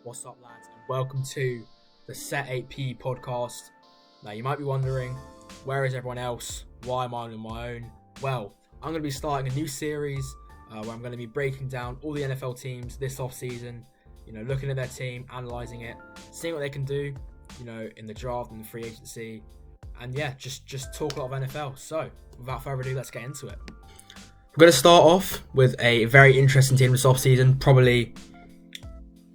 What's up, lads, and welcome to the Set 8P podcast. Now, you might be wondering, where is everyone else? Why am I on my own? Well, I'm going to be starting a new series where I'm going to be breaking down all the NFL teams this off-season, looking at their team, analysing it, seeing what they can do, in the draft and the free agency, and just talk a lot of NFL. So, without further ado, let's get into it. We're going to start off with a very interesting team this off-season, probably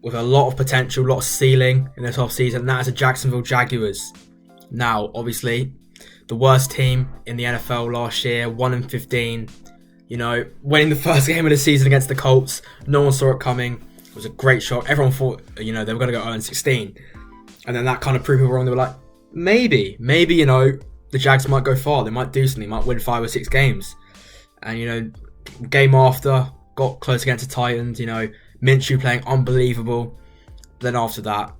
with a lot of potential, a lot of ceiling in this off-season, and that is the Jacksonville Jaguars. Now, obviously, the worst team in the NFL last year, 1-15, winning the first game of the season against the Colts. No one saw it coming. It was a great shock. Everyone thought, they were going to go 0-16. And then that kind of proved people wrong. They were like, maybe, the Jags might go far. They might do something. They might win 5 or 6 games. And, game after, got close against the Titans, Minshew playing unbelievable. Then after that,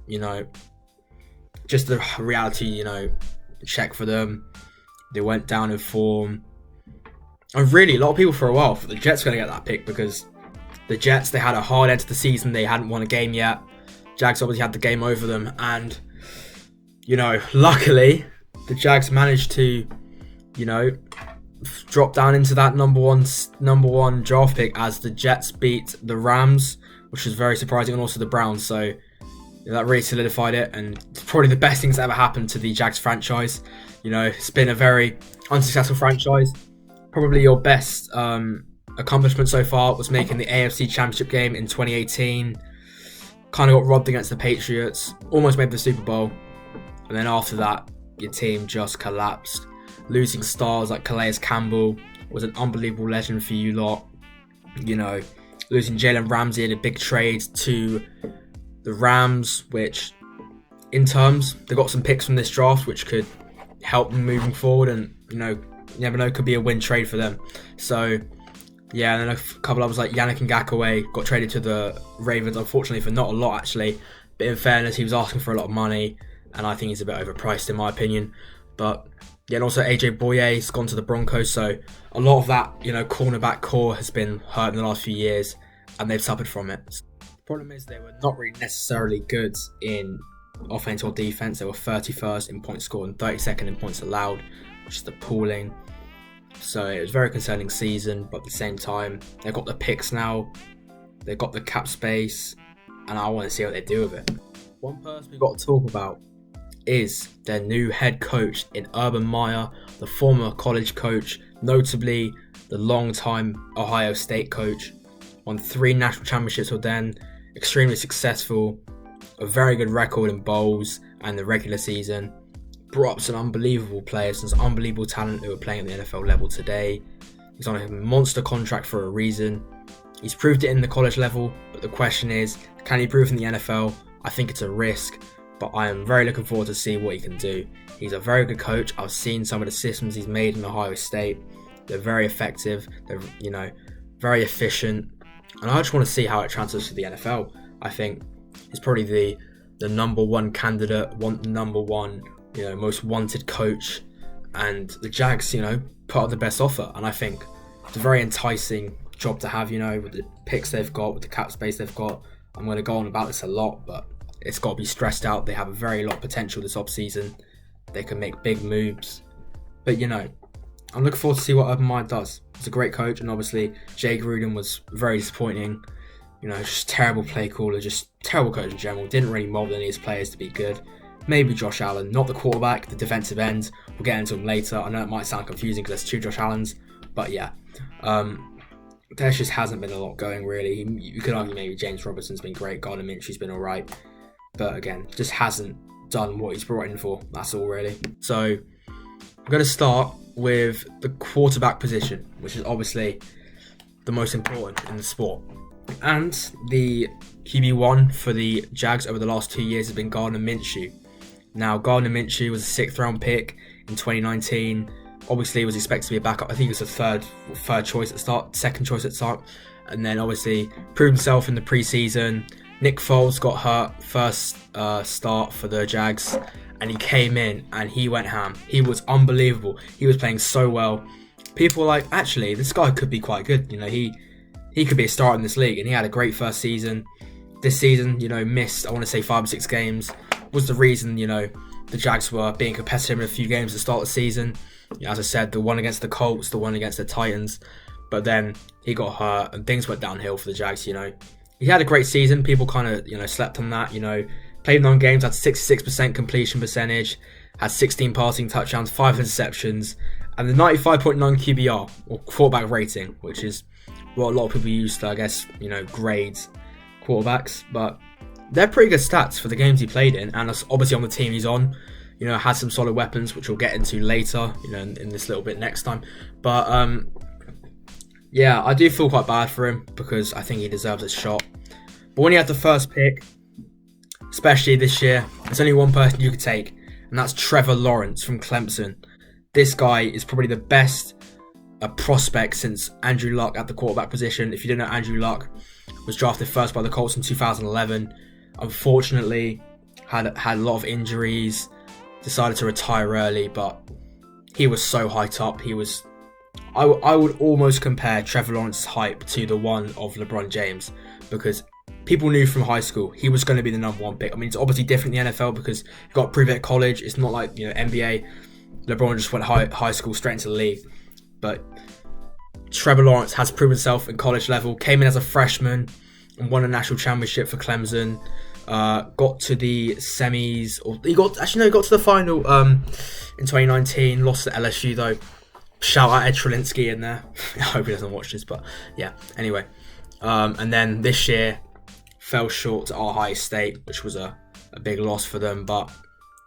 just the reality, check for them. They went down in form. And really, a lot of people for a while thought the Jets were going to get that pick because the Jets, they had a hard end to the season. They hadn't won a game yet. Jags obviously had the game over them. And, luckily, the Jags managed to, drop down into that number one draft pick as the Jets beat the Rams, which was very surprising, and also the Browns. So that really solidified it, and it's probably the best thing that's ever happened to the Jags franchise. It's been a very unsuccessful franchise. Probably your best accomplishment so far was making the AFC Championship game in 2018. Kind of got robbed against the Patriots. Almost made the Super Bowl. And then after that, your team just collapsed. Losing stars like Calais Campbell was an unbelievable legend for you lot. Losing Jalen Ramsey in a big trade to the Rams, which in terms, they got some picks from this draft which could help them moving forward, and you never know, could be a win trade for them. So yeah, and then a couple others like Yannick Ngakoue got traded to the Ravens, unfortunately for not a lot actually, but in fairness he was asking for a lot of money, and I think he's a bit overpriced in my opinion. But yeah, and also AJ Boye's gone to the Broncos, so a lot of that, cornerback core has been hurt in the last few years, and they've suffered from it. The problem is they were not really necessarily good in offense or defense. They were 31st in points scored and 32nd in points allowed, which is appalling. So it was a very concerning season, but at the same time, they've got the picks now, they've got the cap space, and I want to see what they do with it. One person we've got to talk about is their new head coach in Urban Meyer, the former college coach, notably the long-time Ohio State coach. Won 3 national championships with them, extremely successful, a very good record in bowls and the regular season. Brought up some unbelievable players and some unbelievable talent who are playing at the NFL level today. He's on a monster contract for a reason. He's proved it in the college level, but the question is, can he prove in the NFL? I think it's a risk, but I am very looking forward to see what he can do. He's a very good coach. I've seen some of the systems he's made in Ohio State. They're very effective. They're, very efficient. And I just want to see how it transfers to the NFL. I think he's probably the number one candidate, number one, most wanted coach. And the Jags, put out the best offer. And I think it's a very enticing job to have, with the picks they've got, with the cap space they've got. I'm going to go on about this a lot, but it's got to be stressed out. They have a very lot of potential this offseason. They can make big moves. But, I'm looking forward to see what Urban Meyer does. He's a great coach, and obviously Jay Gruden was very disappointing. Just terrible play caller, just terrible coach in general. Didn't really mold any of his players to be good. Maybe Josh Allen, not the quarterback, the defensive end. We'll get into him later. I know it might sound confusing because there's 2 Josh Allens, but yeah. There just hasn't been a lot going really. You could argue maybe James Robinson's been great, Gardner Minshew's been alright. But again, just hasn't done what he's brought in for. That's all really. So I'm going to start with the quarterback position, which is obviously the most important in the sport. And the QB1 for the Jags over the last 2 years has been Gardner Minshew. Now, Gardner Minshew was a 6th round pick in 2019. Obviously, he was expected to be a backup. I think he was a third choice at start, second choice at start. And then obviously proved himself in the preseason. Nick Foles got hurt first start for the Jags, and he came in and he went ham. He was unbelievable. He was playing so well. People were like, actually, this guy could be quite good. He could be a starter in this league, and he had a great first season. this season, missed, I want to say 5 or 6 games, was the reason, the Jags were being competitive in a few games at the start of the season. As I said, the one against the Colts, the one against the Titans. But then he got hurt and things went downhill for the Jags, He had a great season. People kind of, slept on that, Played 9 games, had 66% completion percentage, had 16 passing touchdowns, 5 interceptions, and the 95.9 QBR, or quarterback rating, which is what a lot of people use to, I guess, grade quarterbacks. But they're pretty good stats for the games he played in, and obviously on the team he's on, has some solid weapons, which we'll get into later, in this little bit next time. But, yeah, I do feel quite bad for him because I think he deserves a shot. But when he had the first pick, especially this year, there's only one person you could take, and that's Trevor Lawrence from Clemson. This guy is probably the best prospect since Andrew Luck at the quarterback position. If you didn't know, Andrew Luck was drafted first by the Colts in 2011. Unfortunately, had a lot of injuries, decided to retire early, but he was so hyped up. I would almost compare Trevor Lawrence's hype to the one of LeBron James, because people knew from high school he was going to be the number 1 pick. I mean, it's obviously different in the NFL because you've got to prove it at college. It's not like, NBA. LeBron just went high school straight into the league. But Trevor Lawrence has proven himself in college level, came in as a freshman and won a national championship for Clemson. Got to the semis, or he got to the final in 2019, lost to LSU though. Shout out Ed Trelinsky in there. I hope he doesn't watch this, but yeah, anyway. And then this year fell short to Ohio State, which was a big loss for them, but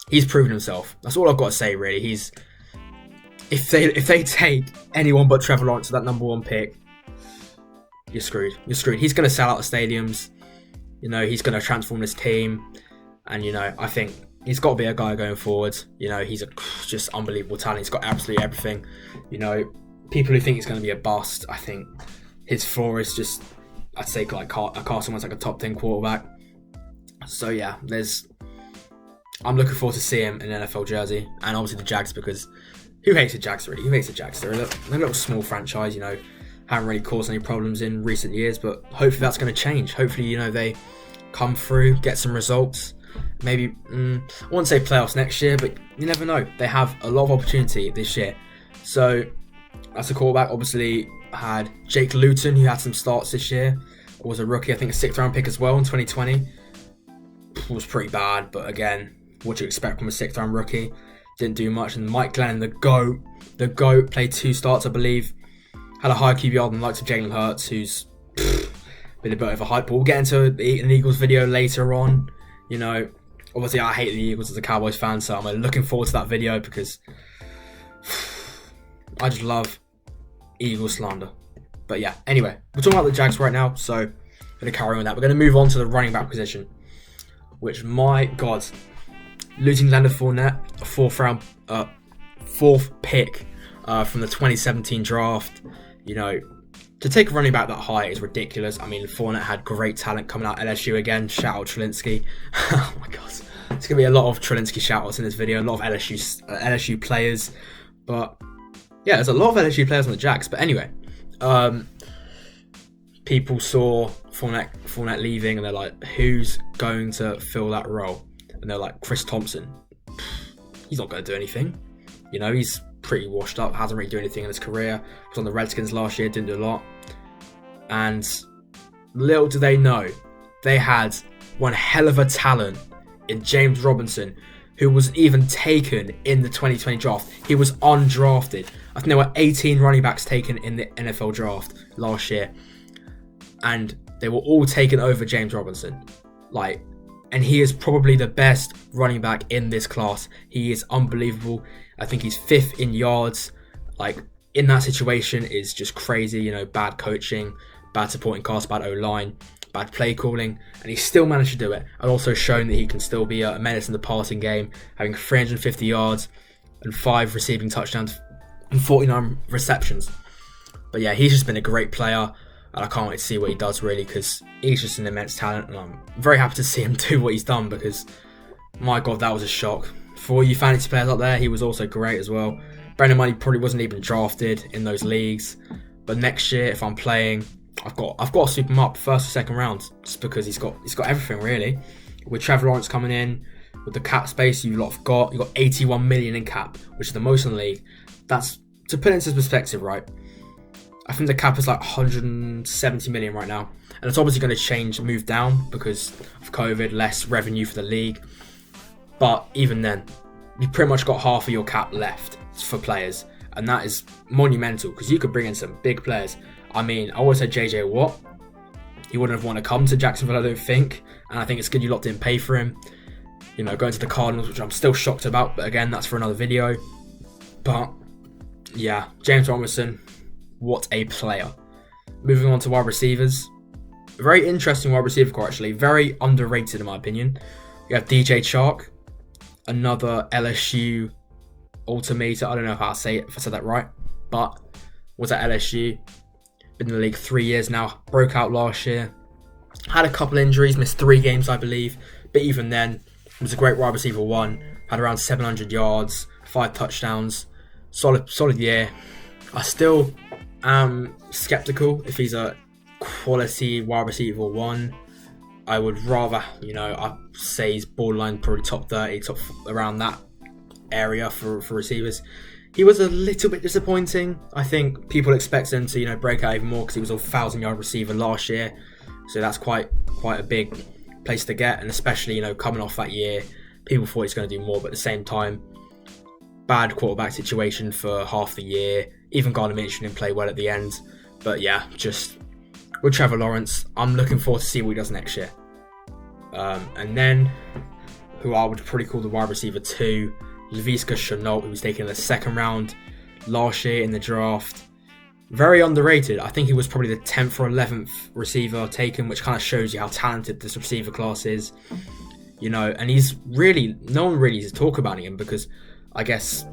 he's proven himself. That's all I've got to say, really. If they take anyone but Trevor Lawrence to that number 1 pick, you're screwed. He's going to sell out the stadiums. He's going to transform this team. And, I think he's got to be a guy going forward. He's a just unbelievable talent. He's got absolutely everything. People who think he's going to be a bust, I think his floor is just, I'd say, like Carson Wentz, like a top 10 quarterback. So, yeah, I'm looking forward to seeing him in an NFL jersey. And obviously the Jags, because who hates the Jags, really? Who hates the Jags? They're a little small franchise, haven't really caused any problems in recent years, but hopefully that's going to change. Hopefully, they come through, get some results. Maybe, I wouldn't say playoffs next year, but you never know. They have a lot of opportunity this year. So, as a quarterback, obviously, had Jake Luton, who had some starts this year. Was a rookie, I think a 6th round pick as well in 2020. Was pretty bad, but again, what do you expect from a 6th round rookie? Didn't do much. And Mike Glennon, the GOAT, played 2 starts, I believe. Had a higher QBR than the likes of Jalen Hurts, who's been a bit of a hype. But we'll get into an Eagles video later on. Obviously I hate the Eagles as a Cowboys fan, so I'm looking forward to that video because I just love Eagles slander. But yeah, anyway, we're talking about the Jags right now, so I'm going to carry on with that. We're going to move on to the running back position, which, my God, losing Leonard Fournette, a 4th pick from the 2017 draft, to take a running back that high is ridiculous. I mean, Fournette had great talent coming out LSU again. Shout out Trelinsky. Oh my God, there's going to be a lot of Trelinsky shout outs in this video, a lot of LSU players. But yeah, there's a lot of LSU players on the Jags. But anyway, people saw Fournette leaving and they're like, who's going to fill that role? And they're like, Chris Thompson. He's not going to do anything. He's pretty washed up, hasn't really done anything in his career. Was on the Redskins last year, didn't do a lot. And little do they know, they had one hell of a talent in James Robinson, who was even taken in the 2020 draft. He was undrafted. I think there were 18 running backs taken in the NFL draft last year. And they were all taken over James Robinson. And he is probably the best running back in this class. He is unbelievable. I think he's 5th in yards. In that situation is just crazy. Bad coaching, bad supporting cast, bad O-line, bad play calling. And he still managed to do it. And also shown that he can still be a menace in the passing game, having 350 yards and 5 receiving touchdowns and 49 receptions. But yeah, he's just been a great player. And I can't wait to see what he does, really, because he's just an immense talent. And I'm very happy to see him do what he's done because, my God, that was a shock. For all you fantasy players out there, he was also great as well. Brandon Money probably wasn't even drafted in those leagues. But next year, if I'm playing, I've got to sweep him up first or second round, just because he's got everything really. With Trevor Lawrence coming in, with the cap space you've got 81 million in cap, which is the most in the league. That's, to put it into perspective, right? I think the cap is like 170 million right now, and it's obviously going to move down because of COVID, less revenue for the league. But even then, you've pretty much got half of your cap left for players, and that is monumental because you could bring in some big players. I mean, I would say JJ Watt. He wouldn't have wanted to come to Jacksonville, I don't think, and I think it's good you lot didn't pay for him. You know, going to the Cardinals, which I'm still shocked about, but again, that's for another video. But yeah, James Robinson, what a player. Moving on to wide receivers. A very interesting wide receiver core, actually. Very underrated, in my opinion. You have DJ Chark, another LSU ultimator. I don't know how I say it, if I said that right, but was at LSU. Been in the league 3 years now. Broke out last year. Had a couple injuries, missed 3 games, I believe. But even then, was a great wide receiver 1. Had around 700 yards, 5 touchdowns. Solid year. I still am skeptical if he's a quality wide receiver 1. I would rather, I'd say he's borderline probably top 30, around that area for receivers. He was a little bit disappointing. I think people expect him to, break out even more because he was a 1,000-yard receiver last year. So that's quite a big place to get. And especially, coming off that year, people thought he's going to do more. But at the same time, bad quarterback situation for half the year. Even Gardner Minshew didn't play well at the end. But yeah, just with Trevor Lawrence, I'm looking forward to see what he does next year. And then, who I would probably call the wide receiver 2, Laviska Shenault, who was taken in the second round last year in the draft. Very underrated. I think he was probably the 10th or 11th receiver taken, which kind of shows you how talented this receiver class is. And he's really, no one really is talk about him because I guess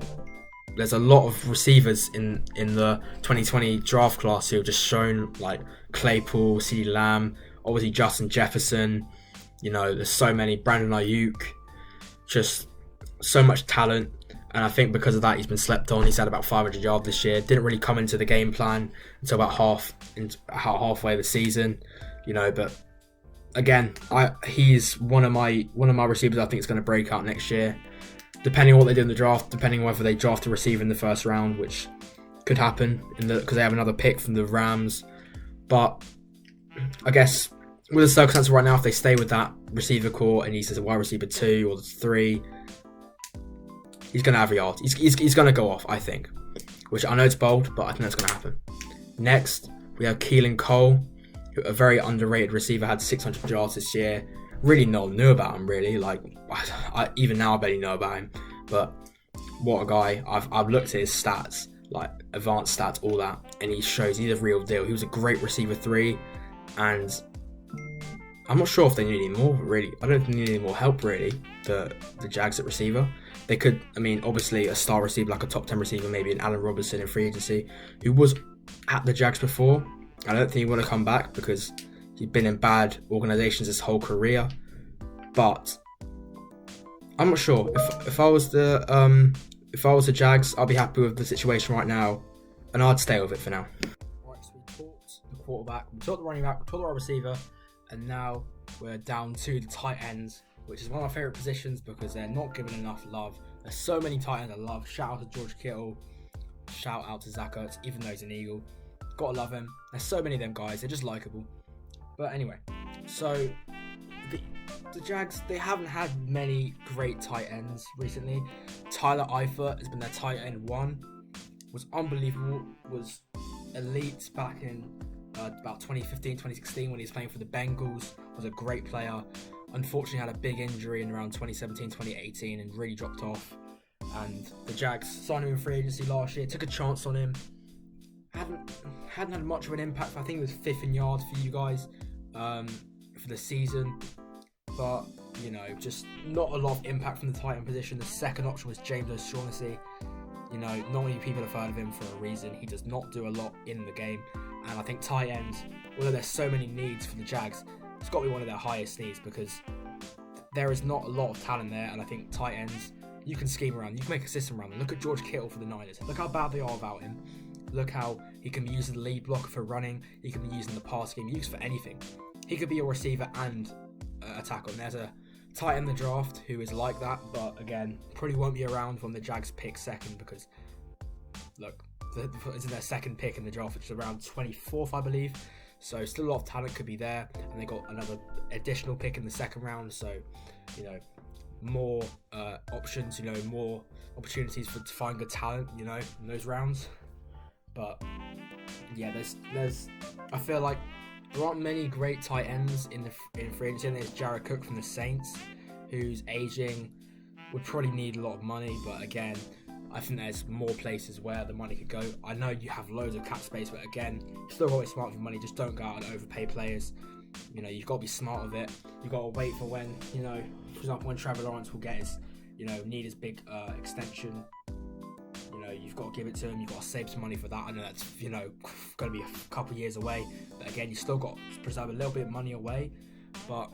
there's a lot of receivers in the 2020 draft class who have just shown, like Claypool, CeeDee Lamb, obviously Justin Jefferson. There's so many, Brandon Ayuk, just so much talent, and I think because of that he's been slept on. He's had about 500 yards this year. Didn't really come into the game plan until about halfway the season, But again, he's one of my receivers. I think is going to break out next year, depending on what they do in the draft. Depending on whether they draft a receiver in the first round, which could happen because they have another pick from the Rams. But I guess with the circumstances right now, if they stay with that receiver core and he's a wide receiver 2 or 3. He's going to have yards. He's going to go off, I think. Which I know it's bold, but I think that's going to happen. Next, we have Keelan Cole, who a very underrated receiver, had 600 yards this year. Really no one knew about him, really. Even now I barely know about him. But what a guy. I've looked at his stats, like advanced stats, all that, and he shows he's a real deal. He was a great receiver 3, and I'm not sure if they need any more, really. I don't think they need any more help, really, the Jags at receiver. They could, obviously a star receiver, like a top 10 receiver, maybe an Allen Robinson in free agency, who was at the Jags before. I don't think he want to come back because he's been in bad organizations his whole career. But I'm not sure. If I was the Jags, I'd be happy with the situation right now, and I'd stay with it for now. Right, so we talked the quarterback, we talked the running back, we talked the wide receiver, and now we're down to the tight ends, which is one of my favourite positions because they're not given enough love. There's so many tight ends I love. Shout out to George Kittle. Shout out to Zach Ertz, even though he's an Eagle. Gotta love him. There's so many of them guys. They're just likeable. But anyway, so the Jags, they haven't had many great tight ends recently. Tyler Eifert has been their tight end 1. Was unbelievable. Was elite back in about 2015, 2016 when he was playing for the Bengals. Was a great player. Unfortunately had a big injury in around 2017, 2018 and really dropped off. And the Jags signed him in free agency last year, took a chance on him. Hadn't had much of an impact. I think he was 5th in yards for you guys for the season. But, just not a lot of impact from the tight end position. The second option was James O'Shaughnessy. Not many people have heard of him for a reason. He does not do a lot in the game. And I think tight ends, although there's so many needs for the Jags, it's got to be one of their highest needs because there is not a lot of talent there. And I think tight ends, you can scheme around. You can make a system around them. Look at George Kittle for the Niners. Look how bad they are about him. Look how he can be used as the lead blocker for running. He can be used in the pass game, used for anything. He could be a receiver and a tackle. And there's a tight end in the draft who is like that, but again, probably won't be around when the Jags pick second because, look, it's their second pick in the draft, which is around 24th, I believe. So still a lot of talent could be there, and they got another additional pick in the second round. So, more options, more opportunities to find good talent, in those rounds. But yeah, there's I feel like there aren't many great tight ends in free agency. And there's Jared Cook from the Saints, who's aging, would probably need a lot of money, but again, I think there's more places where the money could go. I know you have loads of cap space, but again, you still got to be smart with your money. Just don't go out and overpay players. You've got to be smart with it. You've got to wait for when, for example, when Trevor Lawrence will get his, need his big extension. You've got to give it to him. You've got to save some money for that. I know that's, going to be a couple of years away. But again, you still got to preserve a little bit of money away. But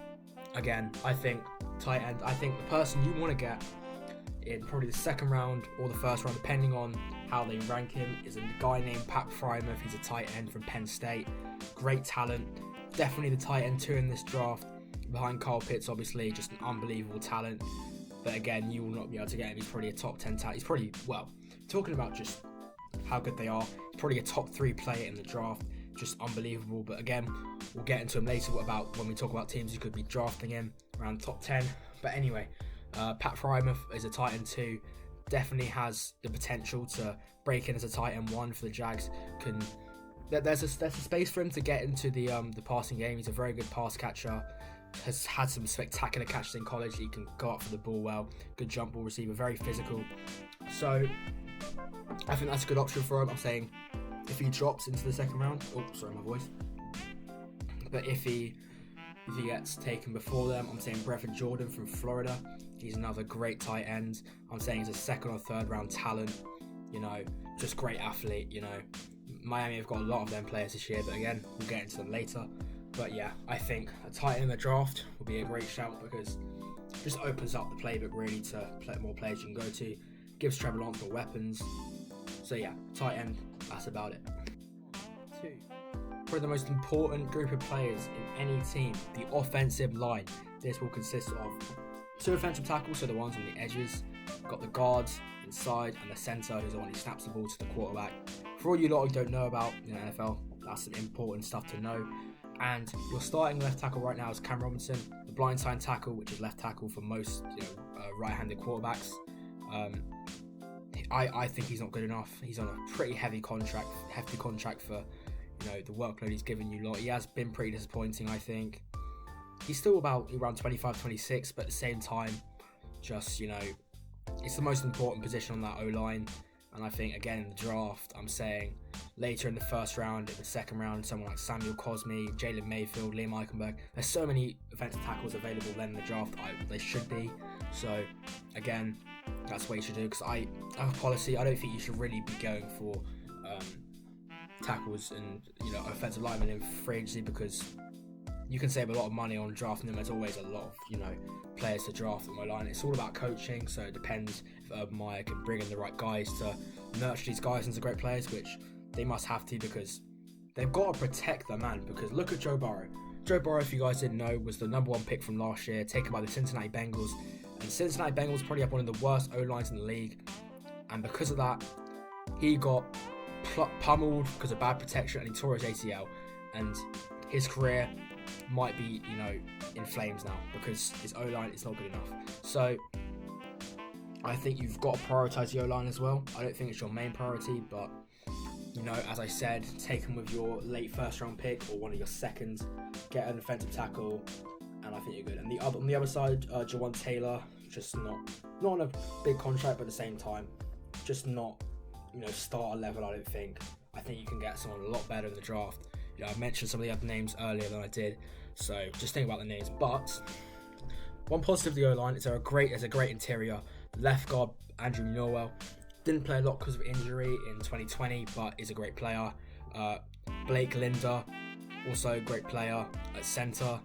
again, I think tight end, I think the person you want to get in probably the second round or the first round, depending on how they rank him, is a guy named Pat Frymouth. He's a tight end from Penn State. Great talent. Definitely the tight end 2 in this draft. Behind Kyle Pitts, obviously, just an unbelievable talent. But again, you will not be able to get him. He's probably a top 10 talent. He's probably, talking about just how good they are, he's probably a top 3 player in the draft. Just unbelievable. But again, we'll get into him later about when we talk about teams who could be drafting him around top 10. But anyway, Pat Frymouth is a tight end 2. Definitely has the potential to break in as a tight end 1 for the Jags. There's a space for him to get into the passing game. He's a very good pass catcher. Has had some spectacular catches in college. He can go up for the ball well. Good jump ball receiver. Very physical. So I think that's a good option for him. I'm saying if he drops into the second round. Oh, sorry, my voice. But if he gets taken before them, I'm saying Brevin Jordan from Florida. He's another great tight end. I'm saying he's a second or third round talent. Just great athlete. Miami have got a lot of them players this year, but again, we'll get into them later. But yeah, I think a tight end in the draft would be a great shout because it just opens up the playbook really to more players you can go to. Gives Trevor Lawrence more weapons. So yeah, tight end, that's about it. 2. Probably the most important group of players in any team, the offensive line. This will consist of 2 offensive tackles, so the ones on the edges. Got the guards inside and the centre, who's the one who snaps the ball to the quarterback. For all you lot who don't know about the NFL, that's some important stuff to know. And your starting left tackle right now is Cam Robinson, the blindside tackle, which is left tackle for most right-handed quarterbacks. I think he's not good enough. He's on a pretty hefty contract for the workload he's given you lot. He has been pretty disappointing, I think. He's still around 25, 26, but at the same time, just it's the most important position on that O-line. And I think, again, in the draft, I'm saying later in the first round, in the second round, someone like Samuel Cosmi, Jalen Mayfield, Liam Eichenberg. There's so many offensive tackles available then in the draft. They should be. So, again, that's what you should do. Because I have a policy. I don't think you should really be going for tackles and offensive linemen in free agency because you can save a lot of money on drafting them. There's always a lot of players to draft on my line. It's all about coaching, so it depends if Urban Meyer can bring in the right guys to nurture these guys into great players, which they must have to because they've got to protect their man. Because look at Joe Burrow. Joe Burrow, if you guys didn't know, was the number 1 pick from last year, taken by the Cincinnati Bengals. And Cincinnati Bengals probably have one of the worst O-lines in the league. And because of that, he got pummeled because of bad protection and he tore his ACL. And his career might be, in flames now because his O-line is not good enough. So I think you've got to prioritise the O-line as well. I don't think it's your main priority, but as I said, take him with your late first round pick or one of your seconds, get an offensive tackle, and I think you're good. And on the other side, Jawan Taylor, just not on a big contract, but at the same time, just not starter level. I don't think. I think you can get someone a lot better in the draft. I mentioned some of the other names earlier than I did, so just think about the names. But one positive of the O-line is there's a great interior. Left guard Andrew Norwell didn't play a lot because of injury in 2020, but is a great player. Blake Linder, also a great player at centre.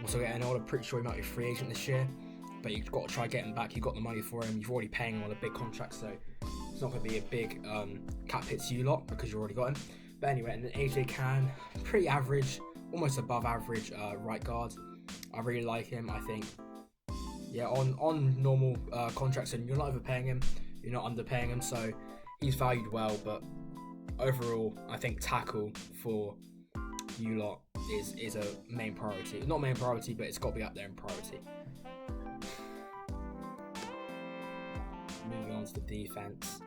Also getting older. Pretty sure he might be a free agent this year, but you've got to try getting back. You've got the money for him. You've already paying him on a big contract, so It's not going to be a big cap hit to you lot because you already got him. But anyway, and then AJ Cann, pretty average, almost above average right guard. I really like him. I think, yeah, on normal contracts, and you're not overpaying him, you're not underpaying him, so he's valued well. But overall, I think tackle for you lot is a main priority. Not main priority, but it's got to be up there in priority. Moving on to the defense.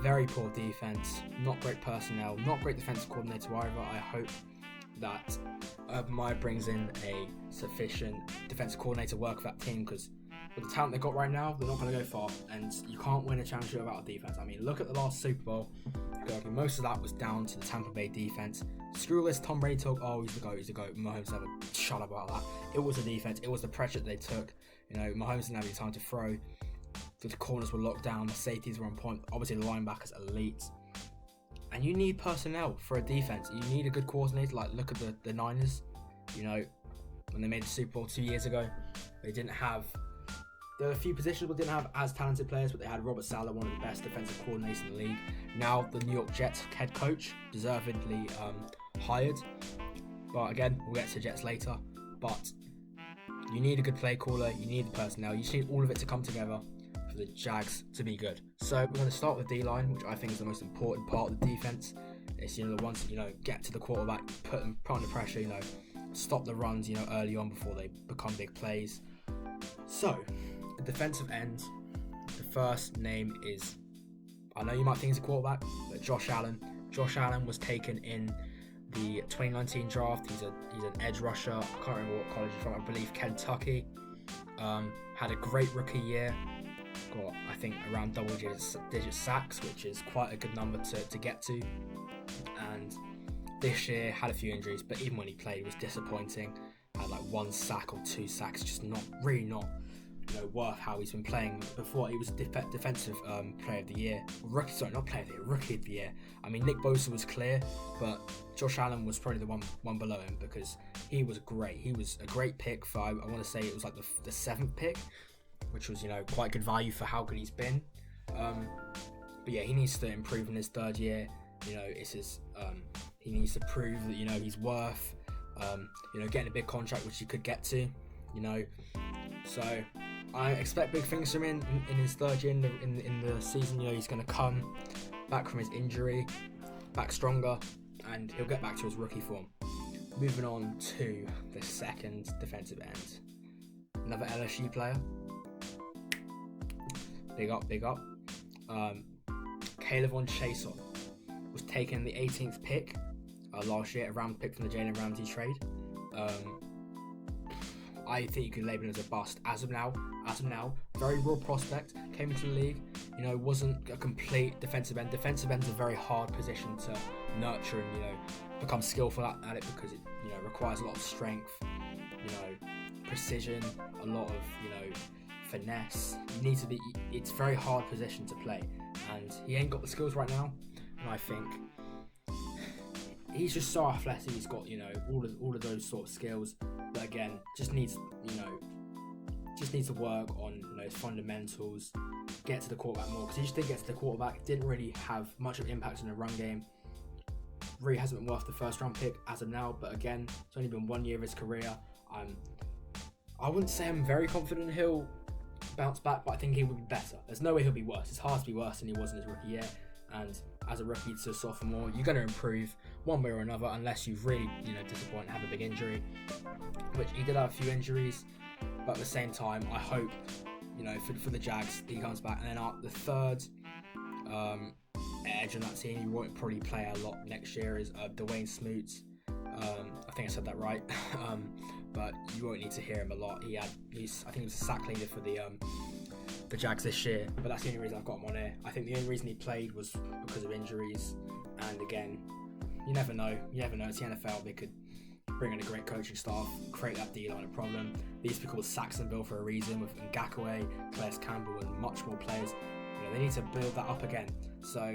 Very poor defense, not great personnel, not great defensive coordinator either. I hope that Urban Meyer brings in a sufficient defensive coordinator work for that team, because with the talent they've got right now, they're not going to go far, and you can't win a championship without a defense. I mean, look at the last Super Bowl. Most of that was down to the Tampa Bay defense. Screw this Tom Brady talk, oh, he's the GOAT. Mahomes never shut up about that. It was the defense, it was the pressure that they took. Mahomes didn't have any time to throw. The corners were locked down, the safeties were on point, obviously the linebackers elite. And you need personnel for a defense. You need a good coordinator. Like, look at the Niners. When they made the Super Bowl 2 years ago, they didn't have. There were a few positions that didn't have as talented players, but they had Robert Saleh, one of the best defensive coordinators in the league. Now the New York Jets head coach, deservedly hired. But again, we'll get to Jets later. But you need a good play caller. You need the personnel. You just need all of it to come together for the Jags to be good. So we're going to start with the D-line, which I think is the most important part of the defense. It's the ones that get to the quarterback, put under pressure, stop the runs early on before they become big plays. So the defensive end, the first name is, I know you might think he's a quarterback, but Josh Allen. Josh Allen was taken in the 2019 draft. He's an edge rusher. I can't remember what college he's from. I believe Kentucky. Had a great rookie year. Got, I think, around double-digit sacks, which is quite a good number to get to. And this year had a few injuries, but even when he played, it was disappointing. Had like 1 sack or 2 sacks, just not worth how he's been playing. Before, he was defensive player of the year. Rookie of the year. I mean, Nick Bosa was clear, but Josh Allen was probably the one below him, because he was great. He was a great pick for, I want to say it was like the 7th pick, which was, quite good value for how good he's been. But yeah, he needs to improve in his 3rd year. It's his, he needs to prove that, he's worth, getting a big contract, which he could get to, So I expect big things from him in his 3rd year in the season. He's going to come back from his injury, back stronger, and he'll get back to his rookie form. Moving on to the second defensive end. Another LSU player. Big up. Kayvon Chaisson was taken the 18th pick last year, a Rams pick from the Jalen Ramsey trade. I think you could label him as a bust. As of now, very raw prospect, came into the league, wasn't a complete defensive end. Defensive end's a very hard position to nurture and, become skillful at it, because it, requires a lot of strength, precision, a lot of, finesse. It's a very hard position to play, and he ain't got the skills right now. And I think he's just so athletic. He's got all of those sort of skills, but again, just needs to work on his fundamentals, get to the quarterback more, because he just didn't get to the quarterback. Didn't really have much of an impact in the run game. Really hasn't been worth the 1st round pick as of now, but again, it's only been 1 year of his career. I wouldn't say I'm very confident he'll bounce back, but I think he will be better. There's no way he'll be worse. It's hard to be worse than he was in his rookie year, and as a rookie to sophomore, you're going to improve one way or another, unless you really disappoint and have a big injury, which he did have a few injuries. But at the same time, I hope for the Jags he comes back. And then the 3rd edge on that team, you won't probably play a lot next year, is Dwayne Smoots. I think I said that right. But you won't need to hear him a lot. I think he was a sack leader for the Jags this year, but that's the only reason I've got him on here. I think the only reason he played was because of injuries, and again, you never know. It's the NFL. They could bring in a great coaching staff, create that D-line a problem. They used to be called Saxonville for a reason, with Ngakoue, Calais Campbell, and much more players. They need to build that up again. So,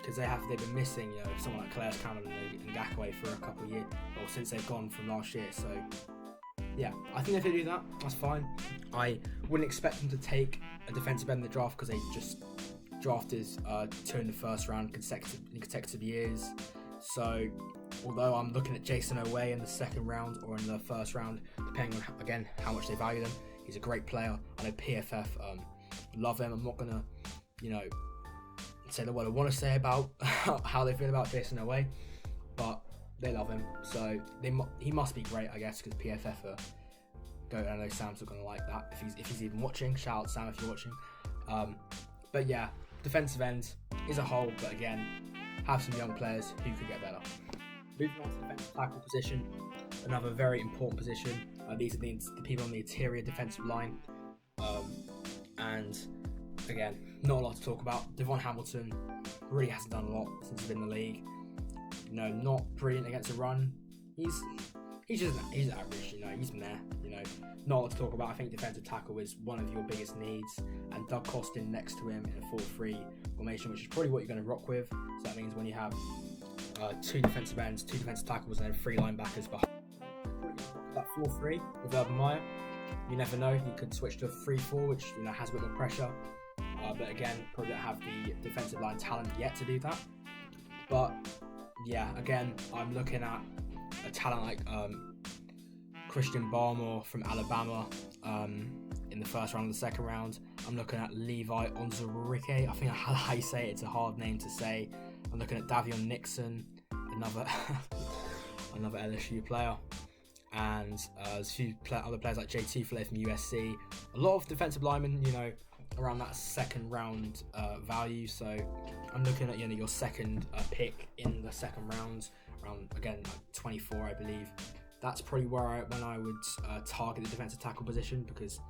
because they've been missing, someone like Calais Campbell and Ngakoue for a couple of years, well, since they've gone from last year. So, yeah, I think if they do that, that's fine. I wouldn't expect them to take a defensive end in the draft, because they just drafted 2 in the first round in consecutive years. So although I'm looking at Jason Oweh in the second round or in the first round, depending on again how much they value them, he's a great player. I know PFF love him. I'm not gonna, say what I want to say about how they feel about Jason Oweh, but they love him. So he must be great, I guess, because PFF are go. I know Sam's not gonna like that if he's even watching. Shout out Sam if you're watching. But yeah, defensive end is a whole, but again, have some young players who could get better. Moving on to the defensive tackle position, another very important position. These are the people on the interior defensive line. And again, not a lot to talk about. Devon Hamilton really hasn't done a lot since he's been in the league. Not brilliant against the run. He's average, he's been there, not a lot to talk about. I think defensive tackle is one of your biggest needs, and Doug Costin next to him in a 4-3 formation, which is probably what you're going to rock with. So that means when you have 2 defensive ends, 2 defensive tackles, and then 3 linebackers behind that 4-3 with Urban Meyer. You never know, he could switch to a 3-4, which has a bit more pressure. But again, probably don't have the defensive line talent yet to do that. But yeah, again, I'm looking at a talent like Christian Barmore from Alabama in the first round and the second round. I'm looking at Levi Onwuzurike. I think how you say it, it's a hard name to say. I'm looking at Davion Nixon, another LSU player. And there's a few other players like JT Flay from USC. A lot of defensive linemen, around that second round value. So I'm looking at your second pick in the second round, around again like 24, I believe. That's probably when I would target the defensive tackle position, because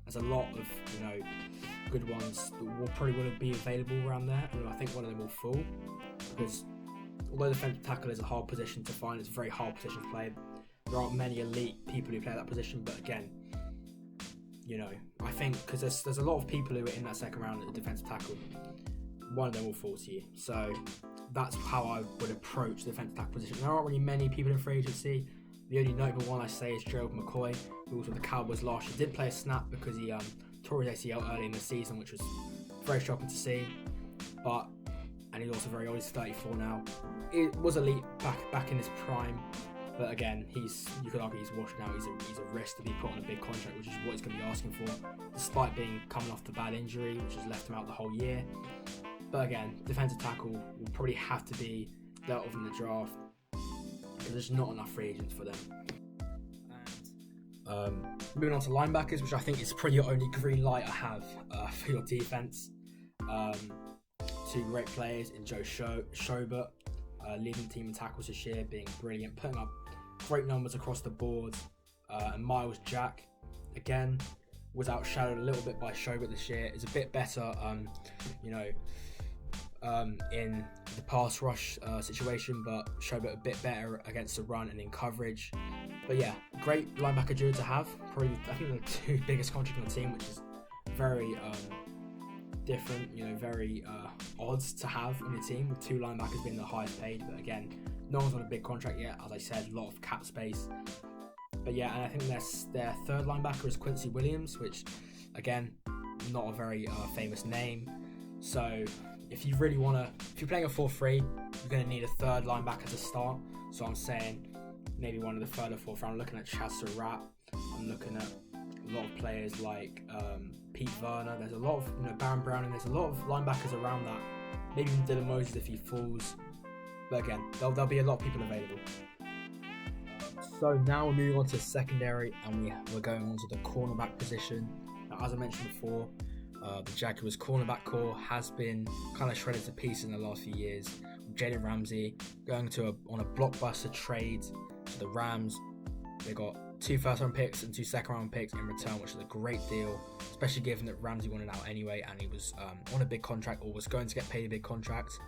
there's a lot of good ones that will probably be available around there, and I think one of them will fall, because although defensive tackle is a hard position to find, it's a very hard position to play. There aren't many elite people who play that position, but again, I think because there's a lot of people who are in that second round at the defensive tackle, one of them will fall to you. So that's how I would approach the defensive tackle position. There aren't really many people in free agency. The only notable one I say is Gerald McCoy, who was with the Cowboys last year. Didn't play a snap because he tore his ACL early in the season, which was very shocking to see. And he's also very old. He's 34 now. It was elite back in his prime. But again, you could argue he's washed now. He's a risk to be put on a big contract, which is what he's going to be asking for, despite coming off the bad injury, which has left him out the whole year. But again, defensive tackle will probably have to be dealt with in the draft, because there's not enough free agents for them. And moving on to linebackers, which I think is probably your only green light I have for your defense. 2 great players in Joe Schobert, leading the team in tackles this year, being brilliant, putting up great numbers across the board. And Miles Jack, again, was outshadowed a little bit by Schobert this year. Is a bit better, in the pass rush situation, but Schobert a bit better against the run and in coverage. But yeah, great linebacker duo to have. Probably, I think, the 2 biggest contracts on the team, which is very different, very odd to have on your team, with 2 linebackers being the highest paid. But again, no one's on a big contract yet. As I said, a lot of cap space. But yeah, and I think their third linebacker is Quincy Williams, which again, not a very famous name. So if you're playing a 4-3, you're going to need a third linebacker to start. So I'm saying maybe one of the third or fourth round. I'm looking at Chaz Surratt. I'm looking at a lot of players like Pete Werner. There's a lot of Baron Brown, and there's a lot of linebackers around that. Maybe even Dylan Moses if he falls. But again, there'll be a lot of people available. So now we're moving on to secondary, and we're going on to the cornerback position. Now, as I mentioned before, the Jaguars cornerback core has been kind of shredded to pieces in the last few years. Jalen Ramsey going on a blockbuster trade to the Rams. They got 2 first-round picks and 2 second-round picks in return, which is a great deal, especially given that Ramsey wanted out anyway, and he was on a big contract, or was going to get paid a big contract.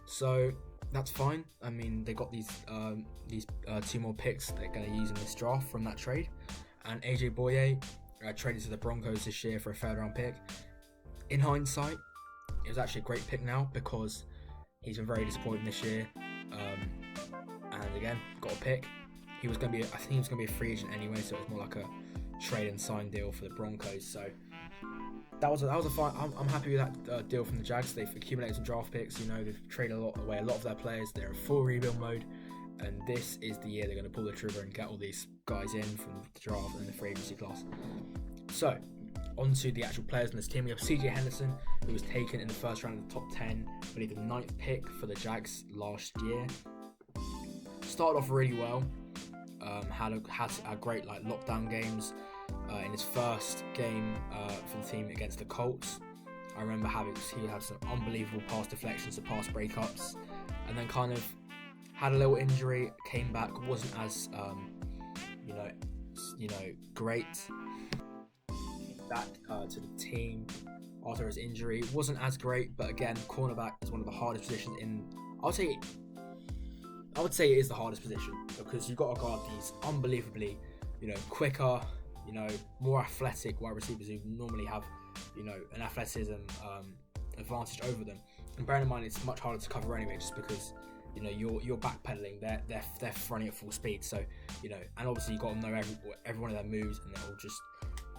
So that's fine. I mean, they got these 2 more picks they're going to use in this draft from that trade. And AJ Boye traded to the Broncos this year for a third-round pick. In hindsight, it was actually a great pick now, because he's been very disappointing this year. And again, got a pick. I think he was going to be a free agent anyway, so it was more like a trade and sign deal for the Broncos. So that was a fine. I'm happy with that deal from the Jags. They've accumulated some draft picks. They've traded away a lot of their players. They're in full rebuild mode, and this is the year they're going to pull the trigger and get all these guys in from the draft and the free agency class. So, on to the actual players in this team. We have CJ Henderson, who was taken in the first round of the top 10, I believe the 9th pick for the Jags last year. Started off really well. Had great lockdown games. In his first game for the team against the Colts, I remember he had some unbelievable pass deflections and pass breakups, and then kind of had a little injury, came back, wasn't as great. Back to the team after his injury, wasn't as great, but again, cornerback is one of the hardest positions in. I would say it is the hardest position, because you've got to guard these unbelievably, quicker, more athletic wide receivers who normally have, an athleticism advantage over them. And bearing in mind, it's much harder to cover anyway, just because you're backpedaling, they're running at full speed. So and obviously you've got to know every one of their moves, and they're all just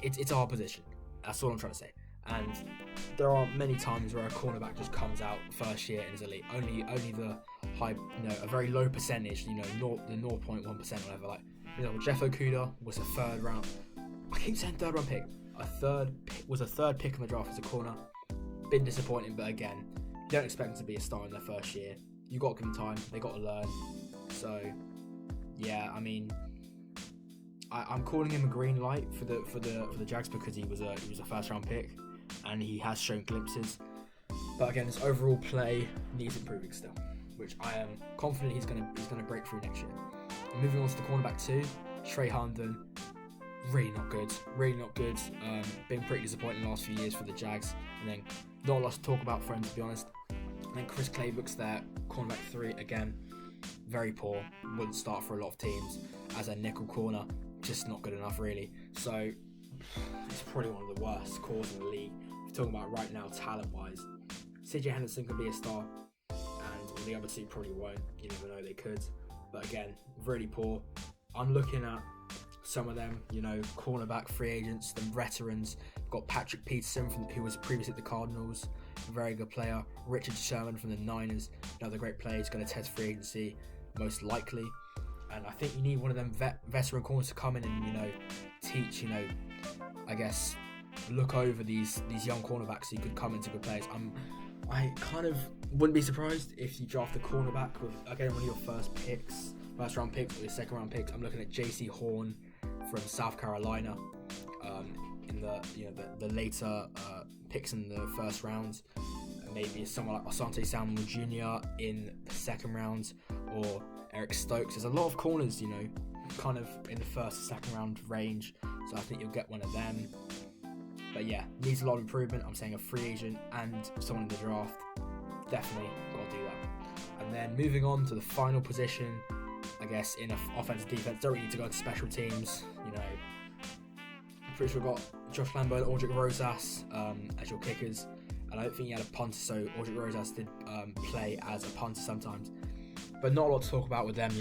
it's a hard position. That's all I'm trying to say. And there are many times where a cornerback just comes out first year and is elite. Only the high, a very low percentage, the 0.1% or whatever. Like, Jeff Okudah was a third round. I keep saying third round pick. Was a third pick in the draft as a corner. Been disappointing, but again, you don't expect them to be a star in their first year. You got to give them time. They got to learn. So, yeah, I mean, I'm calling him a green light for the Jags, because he was a first round pick, and he has shown glimpses. But again, his overall play needs improving still, which I am confident he's gonna break through next year. Moving on to the cornerback 2, Trey Herndon. Really not good. Been pretty disappointing the last few years for the Jags, and then not a lot to talk about for him, to be honest. And then Chris Claybook's there, cornerback 3, again, very poor. Wouldn't start for a lot of teams as a nickel corner. Just not good enough, really. So it's probably one of the worst cores in the league. If we're talking about right now, talent-wise, CJ Henderson could be a star, and the other two probably won't. You never know, they could. But again, really poor. I'm looking at some of them, cornerback free agents, the veterans. We've got Patrick Peterson, who was previously at the Cardinals, a very good player. Richard Sherman from the Niners, another great player. He's going to test free agency, most likely. And I think you need one of them veteran corners to come in and, teach, I guess, look over these young cornerbacks who could come into good players. I kind of wouldn't be surprised if you draft a cornerback with, again, one of your first round picks, or your second round picks. I'm looking at J.C. Horn from South Carolina in the later picks in the first round. Maybe someone like Asante Samuel Jr. in the second round, or Eric Stokes. There's a lot of corners, kind of in the first or second round range, so I think you'll get one of them. But yeah, needs a lot of improvement. I'm saying a free agent and someone in the draft. Definitely got to do that. And then moving on to the final position, I guess, in offense and defense. Don't really need to go into special teams. I'm pretty sure we've got Josh Lambo and Aldrick Rosas as your kickers. And I don't think he had a punter, so Aldrick Rosas did play as a punter sometimes. But not a lot to talk about with them,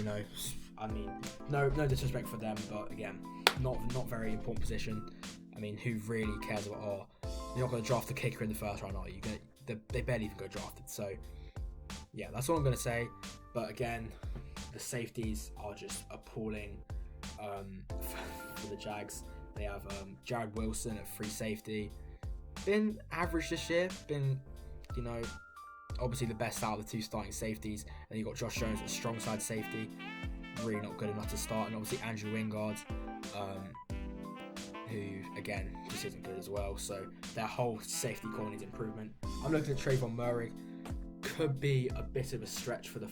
I mean, no disrespect for them, but again, not very important position. I mean, who really cares about, you're not going to draft a kicker in the first round, are you? They barely even go drafted. So, yeah, that's all I'm going to say. But again, the safeties are just appalling for the Jags. They have Jared Wilson at free safety. Been average this year. Been, obviously the best out of the two starting safeties. And you've got Josh Jones at strong side safety. Really not good enough to start. And obviously Andrew Wingard, who, again, just isn't good as well. So their whole safety core needs improvement. I'm looking at Trayvon Murray. Could be a bit of a stretch for the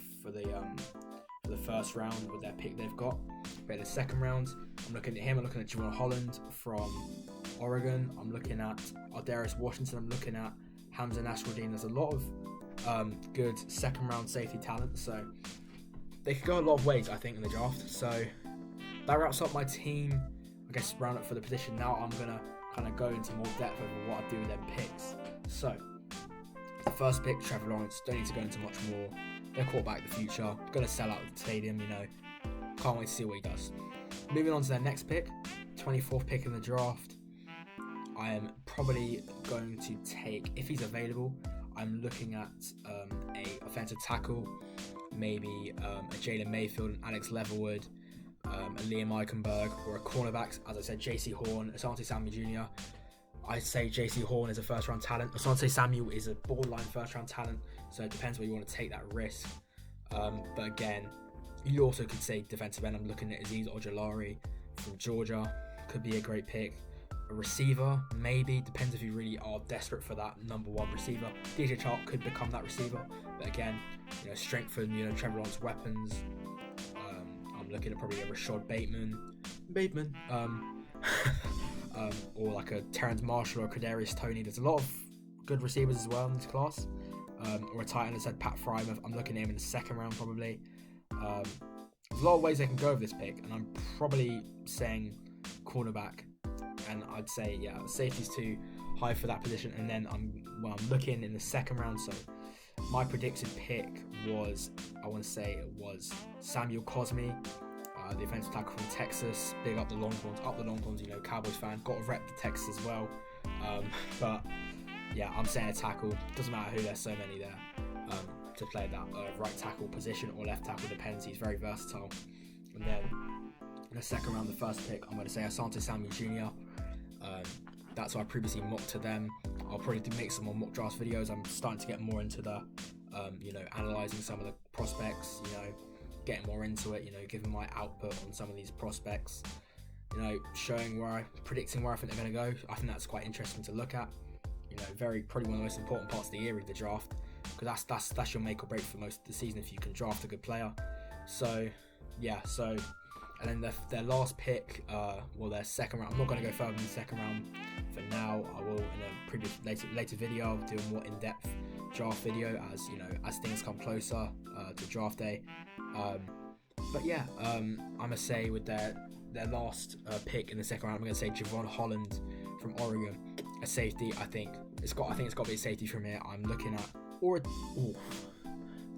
first round with their pick they've got. But in the second round, I'm looking at him. I'm looking at Javon Holland from Oregon. I'm looking at Ardarius Washington. I'm looking at Hamza Nasruddin. There's a lot of good second round safety talent. So they could go a lot of ways, I think, in the draft. So that wraps up my team, I guess, round up for the position. Now I'm going to kind of go into more depth over what I do with them picks. So the first pick, Trevor Lawrence. Don't need to go into much more. Their quarterback, the future. Going to sell out the stadium, Can't wait to see what he does. Moving on to their next pick, 24th pick in the draft, I am probably going to take, if he's available, I'm looking at a offensive tackle, maybe a Jalen Mayfield, an Alex Leatherwood, a Liam Eichenberg, or a cornerback. As I said, JC Horn, Asante Samuel Jr. I'd say JC Horn is a first-round talent. Asante Samuel is a borderline first-round talent, so it depends where you want to take that risk. But again, you also could say defensive end. I'm looking at Azeez Ojulari from Georgia. Could be a great pick. A receiver, maybe. Depends if you really are desperate for that number one receiver. DJ Chark could become that receiver. But again, strengthen, Trevor Lawrence weapons. I'm looking at probably a Rashad Bateman. Or like a Terrence Marshall or a Kadarius Toney. There's a lot of good receivers as well in this class. Or a tight end, I said Pat Frymouth. I'm looking at him in the second round probably. There's a lot of ways they can go with this pick, and I'm probably saying cornerback. And I'd say, safety's too high for that position. And then I'm looking in the second round. So my predicted pick was, Samuel Cosmi, the offensive tackle from Texas. Big up the Longhorns, Cowboys fan. Got to rep the Texas as well. But yeah, I'm saying a tackle. Doesn't matter who, there's so many there to play that right tackle position or left tackle, depends. He's very versatile. And then in the second round, the first pick, I'm going to say Asante Samuel Jr. That's what I previously mocked to them. I'll probably make some more mock drafts videos. I'm starting to get more into the, analysing some of the prospects, getting more into it, giving my output on some of these prospects, showing predicting where I think they're going to go. I think that's quite interesting to look at. Probably one of the most important parts of the year is the draft, because that's your make or break for most of the season if you can draft a good player. And then their last pick, their second round. I'm not going to go further than the second round for now. I will in a later video. I'll do a more in-depth draft video as things come closer to draft day. I'm gonna say with their last pick in the second round, I'm gonna say Javon Holland from Oregon, a safety. I think it's got to be a safety from here. I'm looking at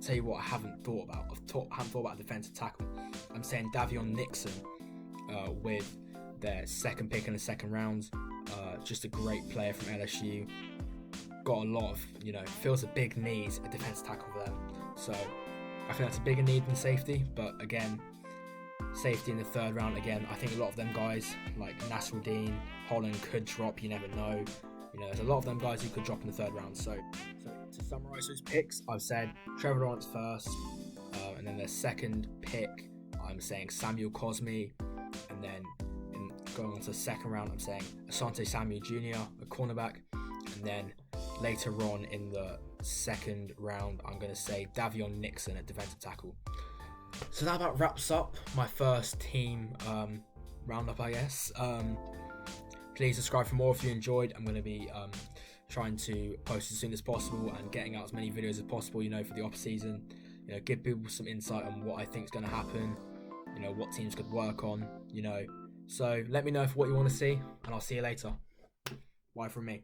tell you what, I haven't thought about. I haven't thought about a defensive tackle. I'm saying Davion Nixon with their second pick in the second round. Just a great player from LSU. Got a lot of, fills a big need, a defensive tackle for them. So I think that's a bigger need than safety. But again, safety in the third round. Again, I think a lot of them guys like Nasruddin, Holland could drop. You never know. There's a lot of them guys who could drop in the third round. So to summarise those picks, I've said Trevor Lawrence first, and then their second pick, I'm saying Samuel Cosmi, and then going on to the second round, I'm saying Asante Samuel Jr., a cornerback, and then later on in the second round, I'm going to say Davion Nixon at defensive tackle. So that about wraps up my first team roundup, I guess. Please subscribe for more if you enjoyed. I'm going to be trying to post as soon as possible and getting out as many videos as possible, for the off season. Give people some insight on what I think is going to happen, what teams could work on, So let me know what you want to see, and I'll see you later. Bye from me.